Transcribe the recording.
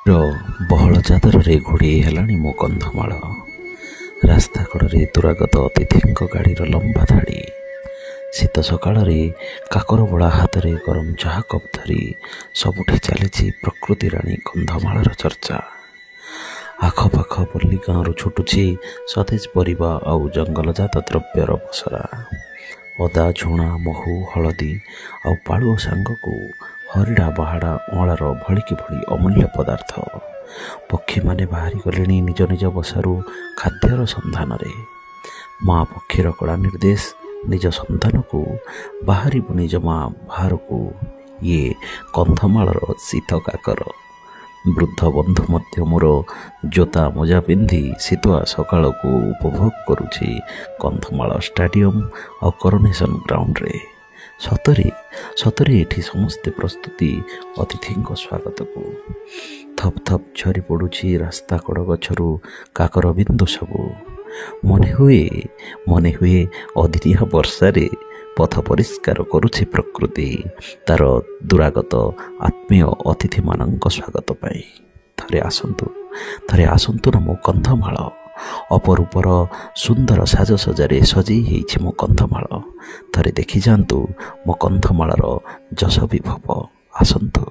ର ବହଳ ଚାଦରରେ ଘୋଡ଼େଇ ହେଲାଣି ମୋ କନ୍ଧମାଳ। ରାସ୍ତା କଡ଼ରେ ଦୁରାଗତ ଅତିଥିଙ୍କ ଗାଡ଼ିର ଲମ୍ବା ଧାଡ଼ି। ଶୀତ ସକାଳରେ କାକର ବୋଳା ହାତରେ ଗରମ ଚାହା କପ୍ ଧରି ସବୁଠି ଚାଲିଛି ପ୍ରକୃତି ରାଣୀ କନ୍ଧମାଳର ଚର୍ଚ୍ଚା। ଆଖପାଖ ପଲ୍ଲୀ ଗାଁରୁ ଛୁଟୁଛି ସତେଜ ପରିବା ଆଉ ଜଙ୍ଗଲଜାତ ଦ୍ରବ୍ୟର ପସରା। ଅଦା, ଝୁଣା, ମହୁ, ହଳଦୀ ଆଉ ପାଳୁଅ ସାଙ୍ଗକୁ ହରିଡ଼ା, ବାହାଡ଼ା, ଅଁଳାର ଭଳିକି ଭଳି ଅମୂଲ୍ୟ ପଦାର୍ଥ। ପକ୍ଷୀମାନେ ବାହାରି ଗଲେଣି ନିଜ ନିଜ ବସାରୁ ଖାଦ୍ୟର ସନ୍ଧାନରେ। ମା ପକ୍ଷୀର କଡ଼ା ନିର୍ଦ୍ଦେଶ, ନିଜ ସନ୍ତାନକୁ ବାହାରିବୁନି ଜମା ବାହାରକୁ। ଇଏ କନ୍ଧମାଳର ଶୀତ କାକର। ବୃଦ୍ଧ ବନ୍ଧୁ ମଧ୍ୟ ମୋର ଜୋତା ମୋଜା ପିନ୍ଧି ଶୀତୁଆ ସକାଳକୁ ଉପଭୋଗ କରୁଛି କନ୍ଧମାଳ ଷ୍ଟାଡିୟମ ଆଉ କରୋନେସନ ଗ୍ରାଉଣ୍ଡରେ। ସତରେ ଏଠି ସମସ୍ତେ ପ୍ରସ୍ତୁତି ଅତିଥିଙ୍କ ସ୍ୱାଗତକୁ। ଥପ୍ ଥପ୍ ଝରି ପଡ଼ୁଛି ରାସ୍ତା କଡ଼ ଗଛରୁ କାକର ବିନ୍ଦୁ ସବୁ। ମନେ ହୁଏ ଅଦିନିଆ ବର୍ଷାରେ ପଥ ପରିଷ୍କାର କରୁଛି ପ୍ରକୃତି ତାର ଦୁରାଗତ ଆତ୍ମୀୟ ଅତିଥିମାନଙ୍କ ସ୍ୱାଗତ ପାଇଁ। ଥରେ ଆସନ୍ତୁ ନା ମୋ କନ୍ଧମାଳ। ଅପରୂପର ସୁନ୍ଦର ସାଜସଜାରେ ସଜେଇ ହେଇଛି ମୋ କନ୍ଧମାଳ। ଥରେ ଦେଖିଯାଆନ୍ତୁ ମୋ କନ୍ଧମାଳର ଯଶ ବିଭବ। ଆସନ୍ତୁ।